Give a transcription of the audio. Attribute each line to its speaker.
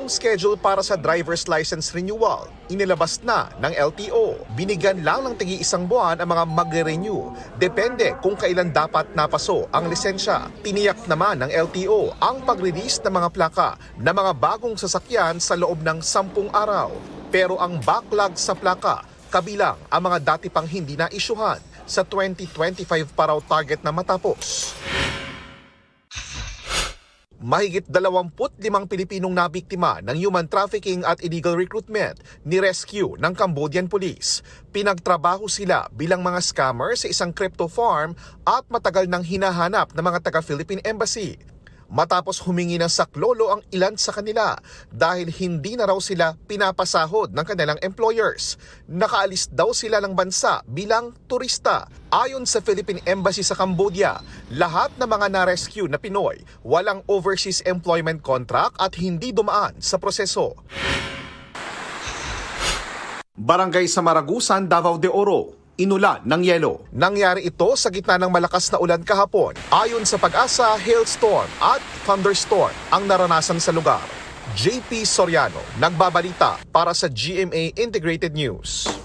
Speaker 1: Ang schedule para sa driver's license renewal, inilabas na ng LTO. Binigyan lang ng tigi-isang buwan ang mga magre-renew. Depende kung kailan dapat napaso ang lisensya. Tiniyak naman ng LTO ang pag-release ng mga plaka ng mga bagong sasakyan sa loob ng 10 araw. Pero ang backlog sa plaka, kabilang ang mga dati pang hindi na isyuhan, sa 2025 pa raw target na matapos. Mahigit 25 Pilipinong nabiktima ng human trafficking at illegal recruitment ni-rescue ng Cambodian Police. Pinagtrabaho sila bilang mga scammer sa isang crypto farm at matagal nang hinahanap ng mga taga-Philippine Embassy. Matapos humingi ng saklolo ang ilan sa kanila dahil hindi na raw sila pinapasahod ng kanilang employers. Nakaalis daw sila ng bansa bilang turista. Ayon sa Philippine Embassy sa Cambodia, lahat ng mga na-rescue na Pinoy walang overseas employment contract at hindi dumaan sa proseso. Barangay sa Maragusan, Davao de Oro, inulan ng yelo. Nangyari ito sa gitna ng malakas na ulan kahapon. Ayon sa Pag-asa, hailstorm at thunderstorm ang naranasan sa lugar. JP Soriano, nagbabalita para sa GMA Integrated News.